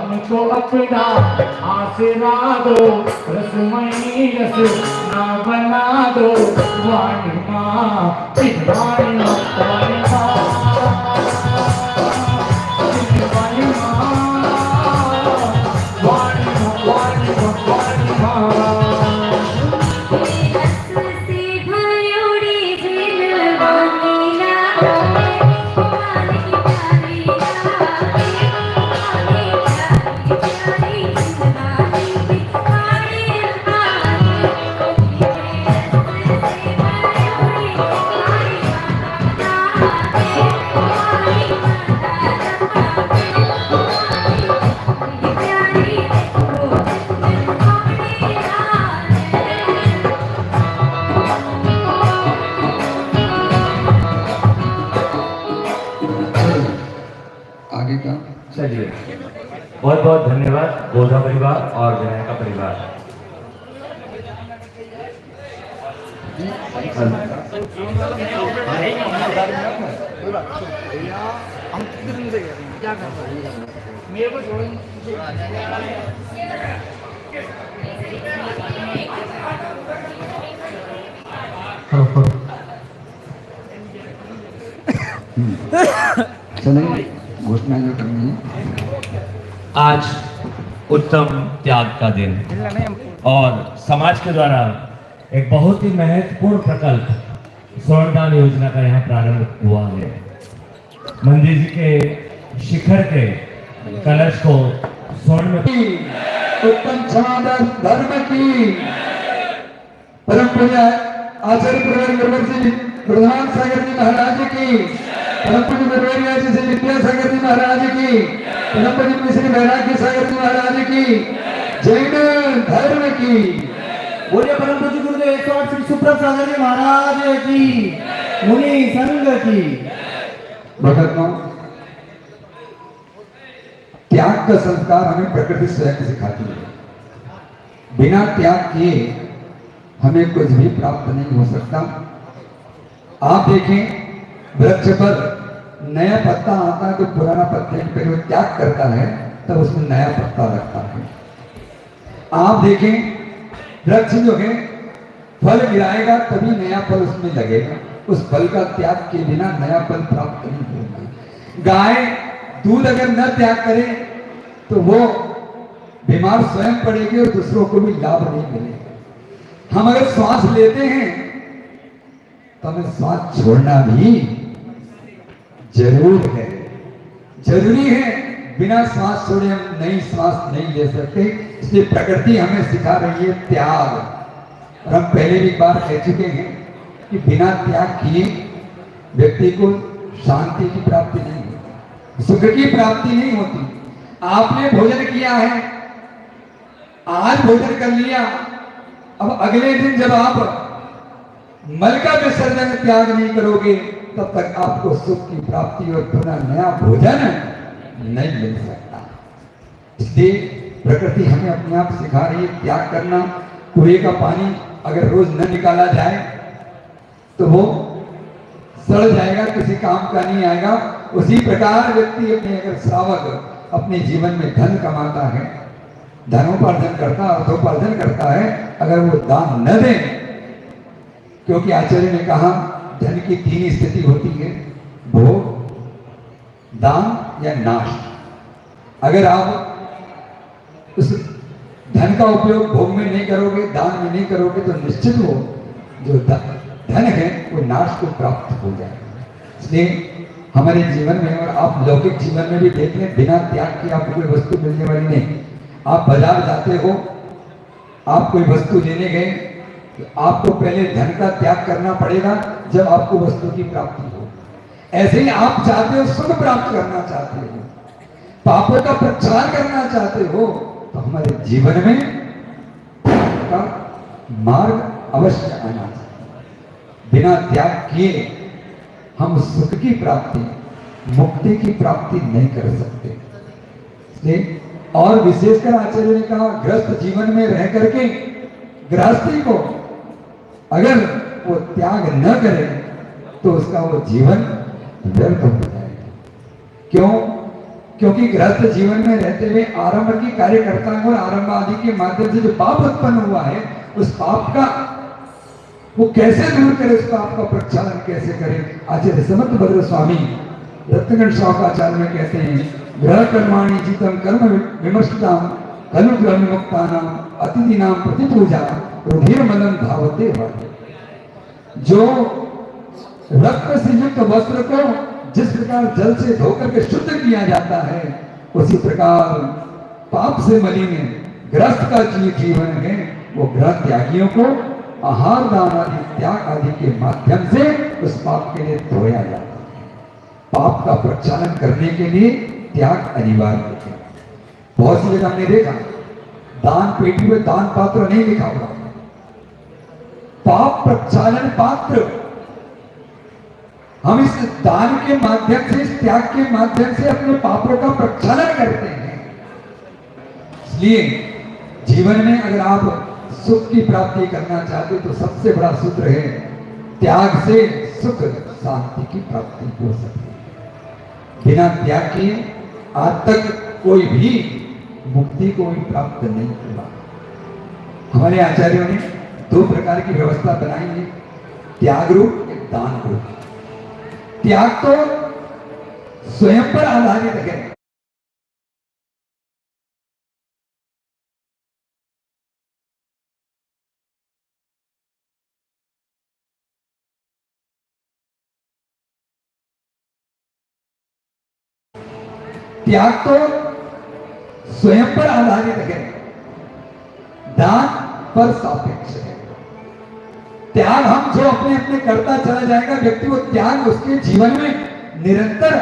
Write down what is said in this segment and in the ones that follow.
हमको अपना आसरा दो, रसमई रस ना बना दो, वाणी माँ वाणी माँ वाणी माँ वाणी माँ वाणी माँ वाणी माँ वाणी माँ। आगे का चलिए, बहुत बहुत धन्यवाद गोधा परिवार और विनायका परिवार। चलेंगे घोषणा जो करनी है। आज उत्तम त्याग का दिन और समाज के द्वारा एक बहुत ही महत्वपूर्ण प्रकल्प स्वर्णदान योजना का यहाँ प्रारंभ हुआ है। मंदिर जी के शिखर के कलश को स्वर्ण में उत्तम सनातन धर्म की परम पूज्य आचार्य प्रवर जी प्रधान सागर जी महाराज की, परम पूज्य गुरुवर्य जी श्री विद्यासागर जी महाराज की, परम पूज्य श्री वैराग्य सागर जी महाराज की, जैन धर्म की। बोलिए परम पूज्य गुरुदेव 108 श्री सुप्रभ सागर जी महाराज की, मुनि संघ की। भगत त्याग का संस्कार हमें प्रकृति स्वयं सिखाती है। बिना त्याग किए हमें कुछ भी प्राप्त नहीं हो सकता। आप देखें वृक्ष पर नया पत्ता आता है तो पुराना पत्ते पे वो त्याग करता है तब उसमें नया पत्ता लगता है। आप देखें वृक्ष जो है फल गिराएगा तभी नया फल उसमें लगेगा, उस फल का त्याग के बिना नया फल प्राप्त नहीं होगा। गाय दूध अगर न त्याग करे तो वो बीमार स्वयं पड़ेगी और दूसरों को भी लाभ नहीं मिलेगा। हम अगर श्वास लेते हैं तो हमें श्वास छोड़ना भी जरूर है, जरूरी है। बिना श्वास छोड़े हम नई श्वास नहीं ले सकते। इसलिए प्रकृति हमें सिखा रही है त्याग। और हम पहले भी एक बार कह चुके हैं कि बिना त्याग किए व्यक्ति को शांति की प्राप्ति नहीं होती, सुख की प्राप्ति नहीं होती। आपने भोजन किया है, आज भोजन कर लिया, अब अगले दिन जब आप मल का विसर्जन त्याग नहीं करोगे तब तक आपको सुख की प्राप्ति और पुनः नया भोजन नहीं मिल सकता। इसलिए प्रकृति हमें अपने आप सिखा रही है त्याग करना। कुएं का पानी अगर रोज न निकाला जाए तो वो सड़ जाएगा, किसी काम का नहीं आएगा। उसी प्रकार व्यक्ति अपने अगर श्रावक अपने जीवन में धन कमाता है, धनोपार्जन करता है, अर्थोपार्जन करता है, अगर वो दान न दे, क्योंकि आचार्य ने कहा धन की 3 स्थिति होती है, भोग, दान या नाश। अगर आप उस धन का उपयोग भोग में नहीं करोगे, दान में नहीं करोगे तो निश्चित हो जो धन है वो नाश को प्राप्त हो जाएगा। इसलिए हमारे जीवन में और आप लौकिक जीवन में भी देख लें, बिना त्याग के आपको कोई वस्तु मिलने वाली नहीं। आप बाजार जाते हो, आप कोई वस्तु लेने गए तो आपको पहले धन का त्याग करना पड़ेगा जब आपको वस्तु की प्राप्ति हो। ऐसे ही आप चाहते हो सुख प्राप्त करना चाहते हो, पापों का प्रक्षालन करना चाहते हो, तो हमारे जीवन में का मार्ग अवश्य आना चाहिए। बिना त्याग किए हम सुख की प्राप्ति, मुक्ति की प्राप्ति नहीं कर सकते। इसलिए और विशेषकर आचार्य ने कहा गृहस्थ जीवन में रह करके गृहस्थी को अगर वो त्याग न करे तो उसका वो जीवन व्यर्थ हो जाएगा। क्यों? क्योंकि गृहस्थ जीवन में रहते हुए आरंभ की कार्यकर्ताओं और आरंभ आदि के माध्यम से जो पाप उत्पन्न हुआ है, उस पाप का वो कैसे दूर करे, उस पाप का प्रक्षालन कैसे करे। आचार्य समर्थ भद्र स्वामी रत्नगण शौकाचार्य में कहते हैं, ग्रह कर्माणि जीतम कर्म विमर्शिताम खलु ग्रह विमुक्तानाम अतिथि नाम प्रतिपूजा रुधिर मलम धावते वर्ते। जो रक्त से युक्त वस्त्र को जिस प्रकार जल से धोकर के शुद्ध किया जाता है, उसी प्रकार पाप से मलिन ग्रस्त का जीवन है, वो ग्रह त्यागियों को आहार दान आदि त्याग आदि के माध्यम से उस पाप के लिए धोया जाता है। पाप का प्रक्षालन करने के लिए त्याग अनिवार्य है। बहुत सी जगह हमने देखा दान पेटी में दान पात्र नहीं लिखा हुआ, पाप प्रक्षालन पात्र। हम इस दान के माध्यम से, इस त्याग के माध्यम से अपने पापों का प्रक्षालन करते हैं। इसलिए जीवन में अगर आप सुख की प्राप्ति करना चाहते तो सबसे बड़ा सूत्र है, त्याग से सुख शांति की प्राप्ति हो सकती है। बिना त्याग किए आज तक कोई भी मुक्ति को भी प्राप्त नहीं हुआ। हमारे आचार्यों ने दो प्रकार की व्यवस्था बनाई है, त्याग रूप, एक दान रूप। त्याग तो स्वयं पर आधारित है, त्याग तो स्वयं पर आधारित है, दान पर सापेक्ष है। त्याग हम जो अपने अपने करता चला जाएगा व्यक्ति, वो त्याग उसके जीवन में निरंतर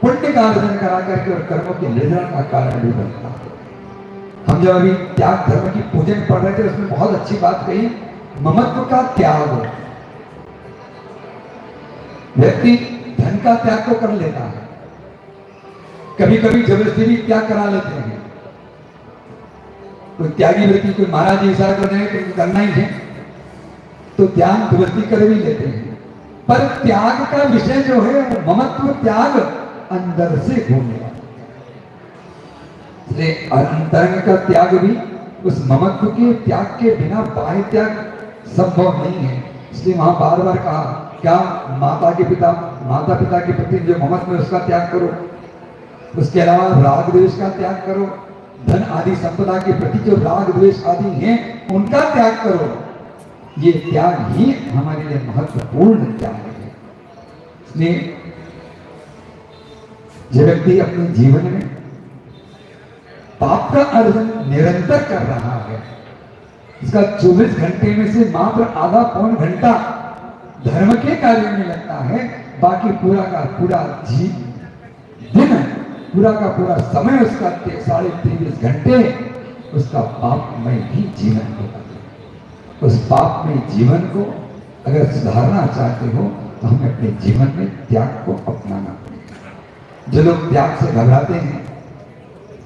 पुण्य का अर्जन करा करके और कर्मों के निर्णय का कारण भी बनता है। हम जब अभी त्याग धर्म की पूजन पढ़ रहे थे, उसमें बहुत अच्छी बात कही, ममत्व का त्याग। व्यक्ति धन का त्याग तो कर लेता है, कभी कभी जबरदस्ती भी त्याग करा लेते हैं। कोई त्यागी व्यक्ति, कोई महाराज जी इशारा कर रहे हैं तो करना ही है, तो त्याग जबरदस्ती कर भी लेते हैं। पर त्याग का विषय जो है, ममत्व त्याग अंदर से होने वाला, इसलिए अंतरंग का त्याग भी उस ममत्व के त्याग के बिना बाह्य त्याग संभव नहीं है। इसलिए वहां बार बार कहा, क्या माता पिता के प्रति जो ममत्व है उसका त्याग करो, उसके अलावा राग द्वेष का त्याग करो, धन आदि संपदा के प्रति जो राग द्वेष आदि हैं उनका त्याग करो। ये त्याग ही हमारे लिए महत्वपूर्ण त्याग है। इसलिए जो व्यक्ति अपने जीवन में पाप का अर्जन निरंतर कर रहा है, इसका 24 घंटे में से मात्र आधा पौन घंटा धर्म के कार्य में लगता है, बाकी पूरा का पूरा दिन, पूरा का पूरा समय उसका 23.5 घंटे उसका पापमय ही जीवन होता है। उस पापमय जीवन को अगर सुधारना चाहते हो तो हमें अपने जीवन में त्याग को अपनाना पड़ेगा। जो लोग त्याग से घबराते हैं,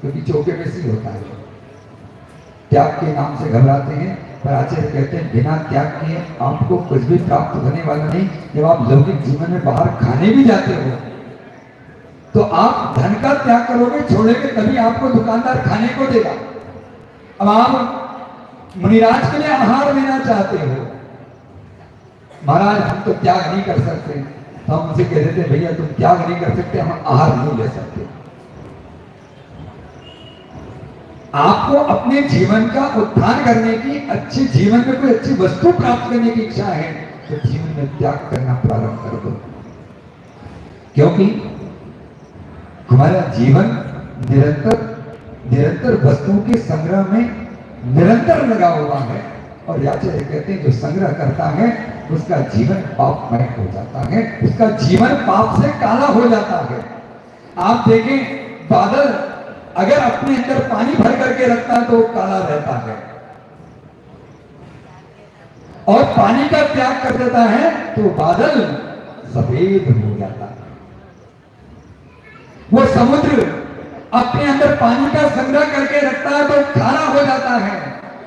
क्योंकि चौके में से होता है, त्याग के नाम से घबराते हैं, पर आचार्य कहते हैं बिना त्याग किए आपको कुछ भी प्राप्त होने वाला नहीं। जब आप लौकिक जीवन में बाहर खाने भी जाते हो तो आप धन का त्याग करोगे, छोड़ोगे, तभी आपको दुकानदार खाने को देगा। अब आप मुनिराज के लिए आहार लेना चाहते हो, महाराज हम तो त्याग नहीं कर सकते, तो हम उनसे कह देते भैया तुम त्याग नहीं कर सकते, हम आहार नहीं ले सकते। आपको अपने जीवन का उत्थान करने की, अच्छे जीवन में कोई अच्छी वस्तु प्राप्त करने की इच्छा है तो जीवन में त्याग करना प्रारंभ कर दो, क्योंकि हमारा जीवन निरंतर वस्तुओं के संग्रह में निरंतर लगा हुआ है। और आचार्य कहते हैं जो संग्रह करता है उसका जीवन पापमय हो जाता है, उसका जीवन पाप से काला हो जाता है। आप देखें बादल अगर अपने अंदर पानी भर करके रखता है तो वो काला रहता है, और पानी का त्याग कर देता है तो बादल सफेद हो जाता है। वो समुद्र अपने अंदर पानी का संग्रह करके रखता है तो खारा हो जाता है,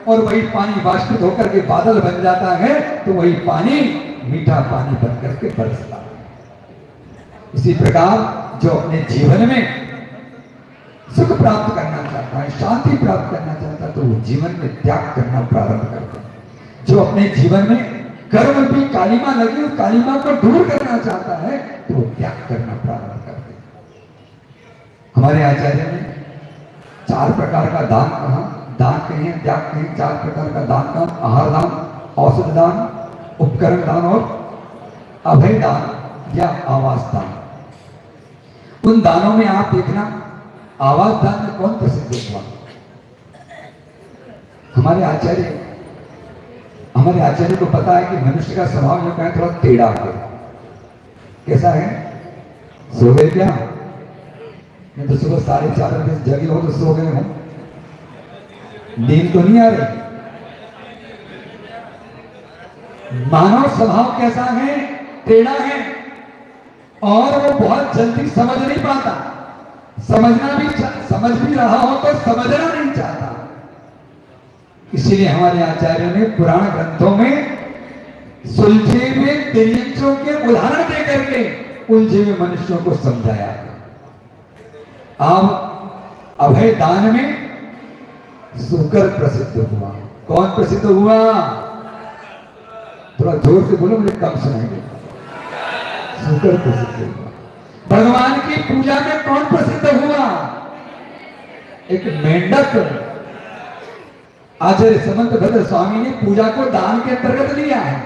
और वही पानी वाष्पित होकर के बादल बन जाता है, तो वही पानी मीठा पानी बन करके बरसता है। इसी प्रकार जो अपने जीवन में सुख प्राप्त करना चाहता है, शांति प्राप्त करना चाहता है, तो वो जीवन में त्याग करना प्रारंभ करता है। जो अपने जीवन में कर्म रूपी कालिमा लगी, उस कालिमा को दूर करना चाहता है, तो वो त्याग करना प्रारंभ करते हैं। हमारे आचार्य ने 4 प्रकार का दान कहा, दान कहें, त्याग कहें, 4 प्रकार का दान कहा, आहार दान, औषध दान, उपकरण दान और अभय दान या आवास दान। उन दानों में आप देखना, आवास दान में कौन प्रसिद्ध हुआ? हमारे आचार्य को पता है कि मनुष्य का स्वभाव जो कहें थोड़ा टेढ़ा है। कैसा है? सो गए क्या? नहीं तो सुबह 4:30 बजे जगे हो तो सो गए हो, नींद तो नहीं आ रही। मानव स्वभाव कैसा है? टेढ़ा है, और वो बहुत जल्दी समझ नहीं पाता। समझ भी रहा हो तो समझना नहीं चाहता। इसीलिए हमारे आचार्यों ने पुराण ग्रंथों में सुलझे हुए तिर्यकों के उदाहरण दे करके उलझे हुए मनुष्यों को समझाया। अब अभय दान में सूकर प्रसिद्ध हुआ। कौन प्रसिद्ध हुआ? थोड़ा जोर से बोलो, मुझे कम सुनाई देगा। सूकर प्रसिद्ध हुआ। भगवान की पूजा में कौन प्रसिद्ध हुआ? एक मेंढक। आचार्य समंत भद्र स्वामी ने पूजा को दान के अंतर्गत लिया है।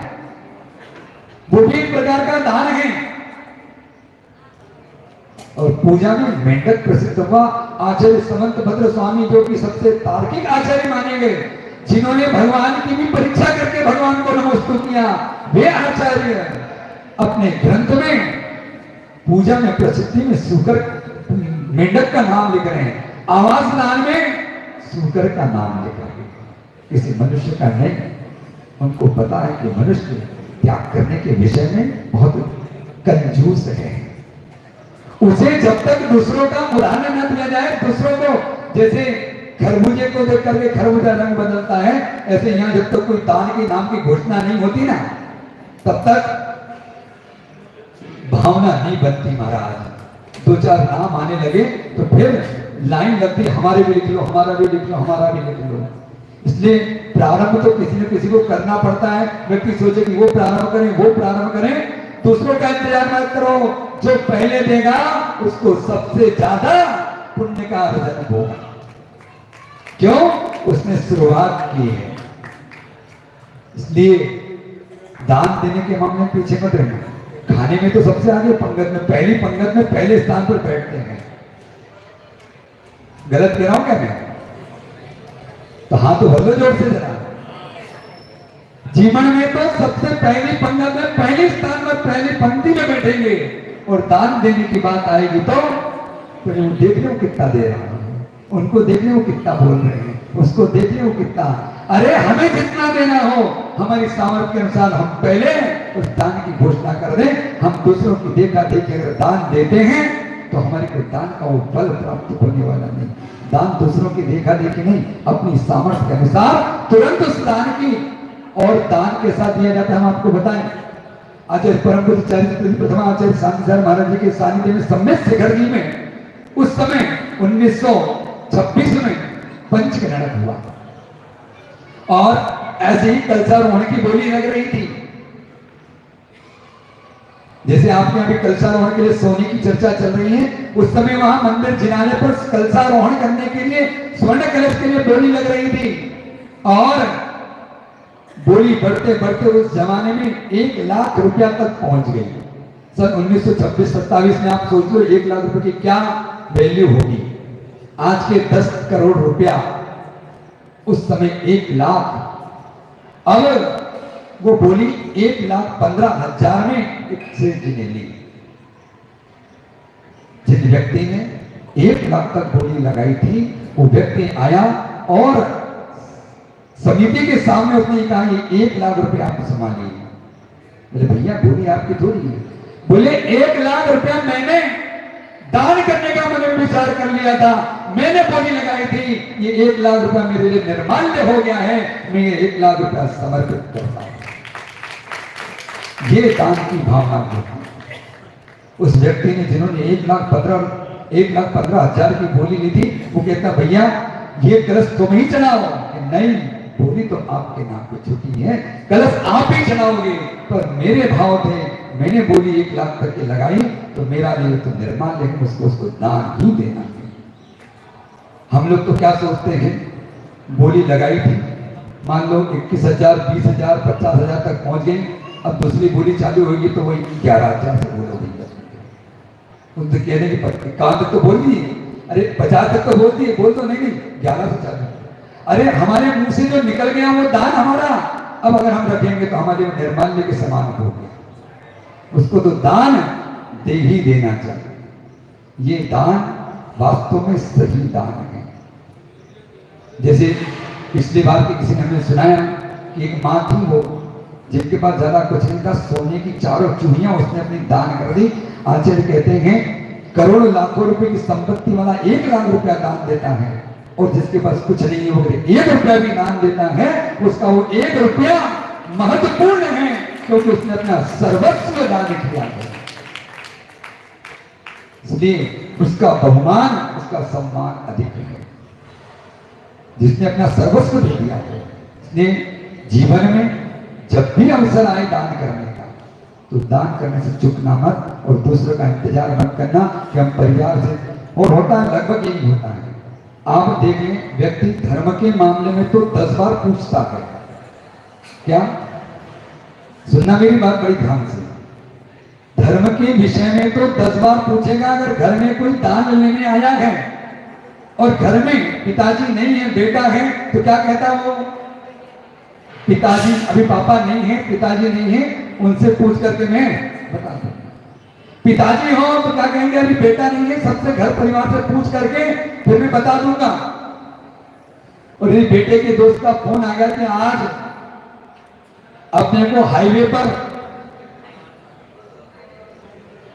वो भी एक प्रकार का दान है, और पूजा में मेंढक प्रसिद्ध हुआ। आचार्य समंत भद्र स्वामी, जो कि सबसे तार्किक आचार्य माने गए, जिन्होंने भगवान की भी परीक्षा करके भगवान को नमस्कार किया, वे आचार्य अपने ग्रंथ में पूजा में प्रसिद्धि में सूकर मेंढक का नाम लिख रहे हैं, आवास दान में सूकर का नाम लिख रहे हैं। किसी मनुष्य का नहीं। उनको पता है कि मनुष्य त्याग करने के विषय में बहुत कंजूस है। उसे जब तक दूसरों का उदाहरण न दिया जाए, दूसरों को, जैसे खरबूजे को देख करके खरबूजा रंग बदलता है, ऐसे यहां जब तक कोई दान के नाम की घोषणा नहीं होती ना, तब तक भावना नहीं बनती। महाराज 2-4 नाम आने लगे तो फिर लाइन लगती, हमारे भी लिख लो, हमारा भी लिख लो, हमारा भी लिख लो। इसलिए प्रारंभ तो किसी न किसी को करना पड़ता है। व्यक्ति सोचे कि वो प्रारंभ करें, वो प्रारंभ करें, दूसरों का इंतजार मत करो। जो पहले देगा उसको सबसे ज्यादा पुण्य का अर्जन होगा। क्यों? उसने शुरुआत की है। इसलिए दान देने के मामले में पीछे मत रहना। खाने में तो सबसे आगे पंगत में, पहली पंगत में पहले स्थान पर बैठते हैं। गलत कह रहा हूं क्या मैं? तो हाथ तो भर जोर से जरा। जीवन में तो सबसे पहली पंगत में, पहले स्थान में, पहली पंक्ति में बैठेंगे, और दान देने की बात आएगी तो देख लो कितना दे रहा है, उनको देख लो कितना बोल रहे हैं, उसको देख लो कितना। अरे हमें जितना देना हो, हमारी सामर्थ्य के अनुसार हम पहले उस दान की घोषणा कर दें। हम दूसरों की देखा देखी अगर दान देते हैं तो हमारे को दान का वो फल प्राप्त होने वाला नहीं। दान दूसरों की देखा देखी नहीं, अपनी सामर्थ्य के अनुसार तुरंत उस दान की, और दान के साथ दिया जाता है। हम आपको बताएं, आचार्य परम पूज्य प्रथम आचार्य शांतिसार महाराज जी के सानिध्य में सम्मिश्र शिखरगी में उस समय 1926 में पंचकन्याक हुआ, और ऐसे ही कलशारोहण की बोली लग रही थी। जैसे आपके यहाँ भी कलशारोहण के लिए सोने की चर्चा चल रही है, उस समय वहां मंदिर जिनाने पर कलशारोहण करने के लिए, स्वर्ण कलश के लिए बोली लग रही थी। और बोली बढ़ते बढ़ते उस जमाने में 1 लाख रुपया तक पहुंच गई। सन 1926-27 में आप सोच लो 1 लाख रुपए की क्या वैल्यू होगी। आज के 10 करोड़ रुपया, उस समय 1 लाख। अब वो बोली 1,15,000 में एक सेठ जी ने ली। जिस व्यक्ति ने 1 लाख तक बोली लगाई थी, वो व्यक्ति आया और समिति के सामने उसने कहा ये 1 लाख रुपए आप संभालिए। बोले भैया बोली आपकी थोड़ी है। बोले 1 लाख रुपया मैंने दान करने का मैंने विचार कर लिया था, मैंने बोली लगाई थी, ये 1 लाख रुपया मेरे लिए निर्माल्य हो गया है, मैं ये 1 लाख रुपया समर्पित करता हूं। ये दान की भावना थी उस व्यक्ति ने, जिन्होंने 1,15,000 1,15,000 की बोली ली थी। वो कहता भैया ये कलश तुम ही चढ़ाओ। कि नहीं, बोली तो आपके नाम पे छुट्टी है, कलश आप ही चढ़ाओगे। पर मेरे भाव थे, मैंने बोली 1 लाख तक के लगाई तो मेरा लिए तो निर्माण, लेकिन उसको दान ही देना है। हम लोग तो क्या सोचते हैं, बोली लगाई थी, मान लो 21,000, 20,000, 50,000 तक पहुंच गए। अब दूसरी बोली चालू होगी तो वही 11,000 से बोलोगे। उनसे कहने की कहां तक तो बोल दिए, अरे 50 तक तो बोल दिए, बोल तो नहीं 11 से चालू। अरे हमारे मुंह से जो निकल गया वो दान हमारा, अब अगर हम रखेंगे तो हमारे निर्माल्य के समान हो गया। उसको तो दान दे ही देना चाहिए। ये दान वास्तव में सही दान है। जैसे पिछली बार की किसी ने हमें सुनाया कि एक माँ थी, वो जिनके पास ज्यादा कुछ नहीं था, सोने की 4 चूड़ियां उसने अपनी दान कर दी। आचार्य कहते हैं करोड़ों लाखों रुपए की संपत्ति वाला 1 लाख रुपया दान देता है, और जिसके पास कुछ नहीं है वो 1 रुपया भी दान देता है, उसका वो 1 रुपया महत्वपूर्ण है, क्योंकि उसने अपना सर्वस्व दान किया है। इसलिए उसका बहुमान, उसका सम्मान अधिक है, जिसने अपना सर्वस्व दे दिया है। इसलिए जीवन में जब भी अवसर आए दान करने का, तो दान करने से चूकना मत, और दूसरों का इंतजार मत करना कि हम परिवार से, और होता है लगभग यही होता है। आप देख लें, व्यक्ति धर्म के मामले में तो 10 बार पूछता है। क्या सुनना मेरी बात बड़ी ध्यान से, धर्म के विषय में तो 10 बार पूछेगा। अगर घर में कोई दान लेने आया है और घर में पिताजी नहीं है, बेटा है, तो क्या कहता है वो, पिताजी अभी पापा नहीं है, पिताजी नहीं है, उनसे पूछ करके मैं बता दूंगा। पिताजी हो तो क्या कहेंगे, अभी बेटा नहीं है, सबसे घर परिवार से पूछ करके फिर मैं बता दूंगा। और ये बेटे के दोस्त का फोन आ गया कि आज अपने को हाईवे पर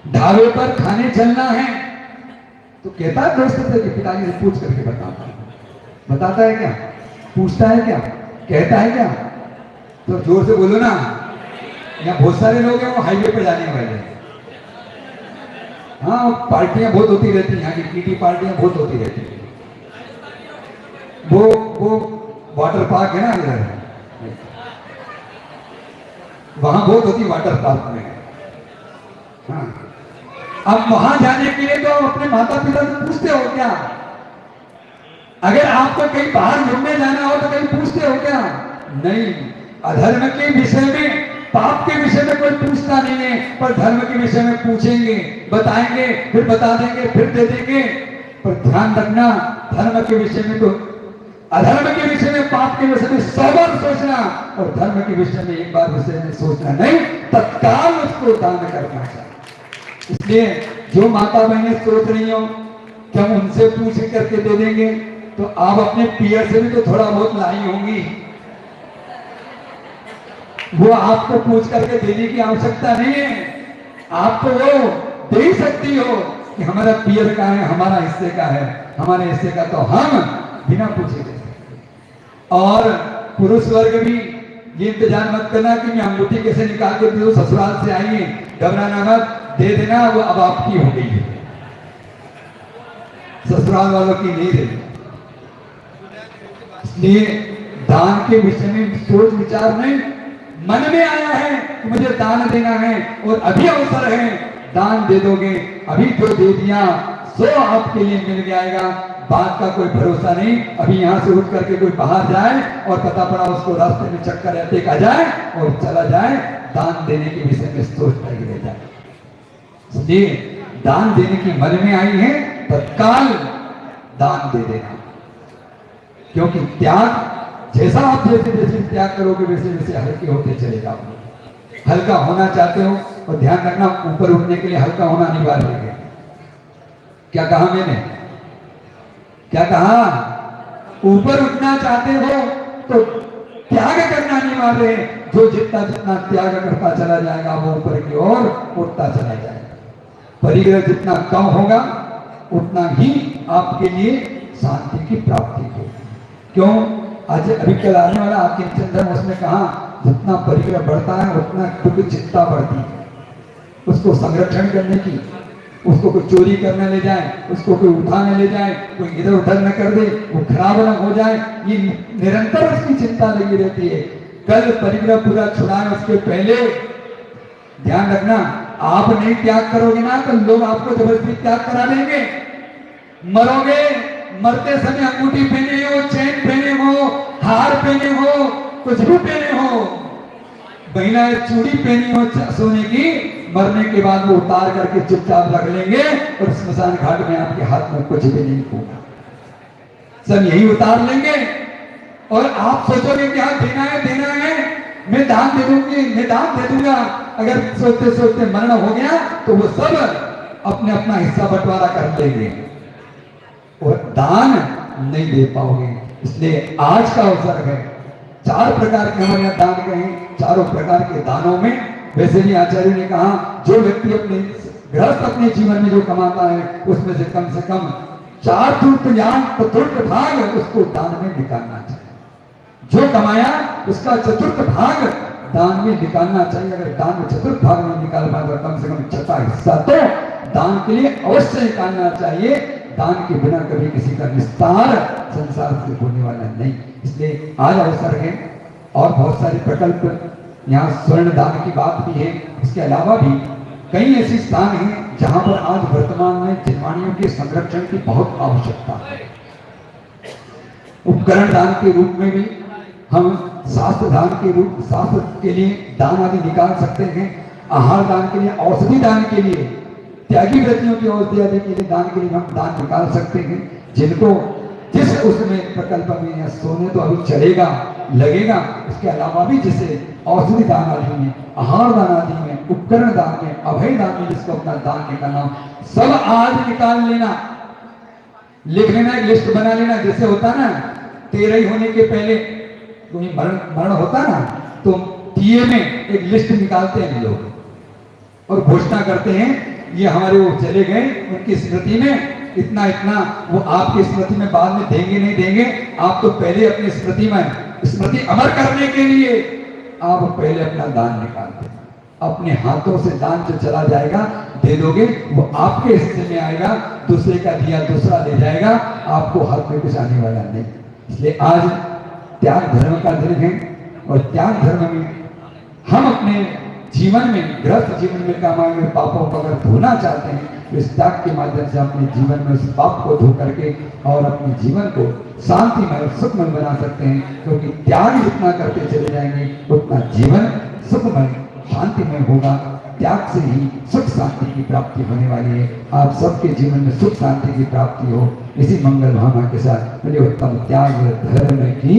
ढाबे पर खाने चलना है, तो कहता है दोस्त से कि पिताजी से पूछ करके बताता है क्या, पूछता है क्या, कहता है क्या, तो जोर से बोलो ना। यहाँ बहुत सारे लोग हैं वो हाईवे पे जाने वाले हैं। हाँ, पार्टियां बहुत होती रहती हैं, यहाँ की पीटी पार्टियां बहुत होती रहती हैं। वो वाटर पार्क है ना इधर, वहां बहुत होती वाटर पार्क में। हाँ, अब वहां जाने के लिए तो अपने माता पिता से पूछते हो क्या? अगर आपको कहीं बाहर घूमने जाना हो तो कहीं पूछते हो क्या? नहीं। अधर्म के विषय में, पाप के विषय में कोई पूछता नहीं है, पर धर्म के विषय में पूछेंगे, बताएंगे, फिर बता देंगे, फिर दे देंगे। पर ध्यान रखना, धर्म के विषय में तो, अधर्म के विषय में, पाप के विषय में 100 बार सोचना, और धर्म के विषय में 1 बार विषय में सोचना नहीं, तत्काल उसको दान करना चाहिए। इसलिए जो माता बहनें सोच रही हो कि हम उनसे पूछ करके दे देंगे, तो आप अपने पियर से भी तो थोड़ा बहुत लाई होंगी। वो आपको पूछ करके देने की आवश्यकता नहीं है, आप तो वो दे ही सकती हो कि हमारा पियर का है, हमारा हिस्से का है, हमारे हिस्से का तो हम बिना पूछे दे सकते। और पुरुष वर्ग भी ये इंतजार मत करना कि मैं अंगूठी कैसे निकाल के दूं, ससुराल से आई है, घबराना मत, दे देना, वो अब आपकी हो गई है, ससुराल वालों की नहीं रही। इसलिए दान के विषय में सोच विचार नहीं, मन में आया है कि मुझे दान देना है और अभी अवसर है, दान दे दोगे, अभी जो दे दिया सो आपके लिए मिल जाएगा, बात का कोई भरोसा नहीं। अभी यहाँ से उठ करके कोई बाहर जाए और पता पड़ा उसको रास्ते में चक्कर अटैक आ जाए और चला जाए, दान देने के विषय में सोचता ही रह जाए। इसलिए दान देने की मन में आई है, तत्काल दान दे देना, क्योंकि त्याग जैसा आप जैसे जैसे त्याग करोगे वैसे वैसे हल्के होते चले जाओगे। हल्का होना चाहते हो, और ध्यान रखना, ऊपर उठने के लिए हल्का होना अनिवार्य है। क्या कहा मैंने, क्या कहा? ऊपर उठना चाहते हो तो त्याग करना अनिवार्य है। जो जितना जितना त्याग करता चला जाएगा वो ऊपर की ओर उठता चला जाएगा। परिग्रह जितना कम होगा उतना ही आपके लिए शांति की प्राप्ति होगी। क्यों? आज अभी कल आने वाला आपके चंद्रम, उसमें कहा जितना परिग्रह बढ़ता है उतना दुख चिंता बढ़ती है। उसको संरक्षण करने की उसको कोई चोरी करने ले जाए, उसको कोई उठाने ले जाए, कोई इधर उधर न कर दे, वो खराब न हो जाए, ये निरंतर उसकी चिंता लगी रहती है। कल परिग्रह पूरा छुड़ाए उसके पहले ध्यान रखना, आप नहीं त्याग करोगे ना तो लोग आपको जबरदस्ती त्याग करा देंगे। मरोगे, मरते समय अंगूठी पहने हो, चैन पहने हो, हार पहने हो, कुछ भी पहने हो, महिलाएं चूड़ी पहनी हो सोने की, मरने के बाद वो उतार करके चुपचाप रख लेंगे और स्मशान घाट में आपके हाथ में कुछ भी नहीं होगा, सब यही उतार लेंगे। और आप सोचोगे क्या देना है, मैं दान दे दूंगी, मैं दान दे दूंगा। अगर सोचते सोचते मरण हो गया तो वो सब अपने अपना हिस्सा बंटवारा कर लेंगे और दान नहीं दे पाओगे। इसलिए आज का अवसर है, 4 प्रकार के हमारे यहाँ दान कहें, चारों प्रकार के दानों में वैसे भी आचार्य ने कहा जो व्यक्ति अपने गृहस्थ अपने जीवन में जो कमाता है उसमें से कम 4/4 भाग उसको दान में निकालना चाहिए। जो कमाया उसका 1/4 भाग दान में निकालना चाहिए। अगर दान में 1/4 भाग नहीं निकाल पाए तो कम से कम 1/6 हिस्सा तो दान के लिए अवश्य निकालना चाहिए। दान के बिना कभी किसी का विस्तार संसार से होने वाला नहीं। इसलिए आज अवसर है और बहुत सारे प्रकल्प, यहाँ स्वर्ण दान की बात भी है, इसके अलावा भी कई ऐसे स्थान हैं जहां पर आज वर्तमान में जिनवाणियों के संरक्षण की बहुत आवश्यकता है। उपकरण दान के रूप में भी हम शास्त्र दान के रूप, शास्त्र के लिए दान आदि निकाल सकते हैं। आहार दान के लिए, औषधि दान के लिए, त्यागी व्रतियों की औषधि आदि के लिए दान के लिए हम दान निकाल सकते हैं। जिनको जिस उसमें प्रकल्प में या सोने तो अभी चलेगा लगेगा, इसके अलावा भी जिसे औषधि दान आदि में, आहार दान आदि में, उपकरण दान में, अभय दान में जिसको अपना दान निकालना, सब आज निकाल लेना, लिख लेना, एक लिस्ट बना लेना। जैसे होता ना 13 होने के पहले कोई मरण होता ना तो टीए में एक लिस्ट निकालते हैं लोग और घोषणा करते हैं ये हमारे वो चले गए, उनकी स्मृति में इतना इतना, वो आपकी स्मृति में बाद में देंगे नहीं देंगे, आप तो पहले अपनी स्मृति में, स्मृति अमर करने के लिए आप पहले अपना दान निकालते हैं। अपने हाथों से दान जो चला जाएगा दे दोगे, वो आपके हिस्से में आएगा, दूसरे का दिया दूसरा ले जाएगा, आपको हाथ में कुछ आने वाला नहीं। इसलिए आज त्याग धर्म का दिन है और त्याग धर्म में हम अपने जीवन में, गृहस्थ जीवन में कमाए हुए पापों को अगर धोना चाहते हैं तो इस त्याग के माध्यम से अपने जीवन में उस पाप को धो करके और अपने जीवन को शांतिमय और सुखमय बना सकते हैं। क्योंकि त्याग जितना करते चले जाएंगे उतना जीवन सुखमय शांतिमय होगा। त्याग से ही सुख शांति की प्राप्ति होने वाली है। आप सबके जीवन में सुख शांति की प्राप्ति हो, इसी मंगल भावना के साथ मुझे उत्तम त्याग धर्म की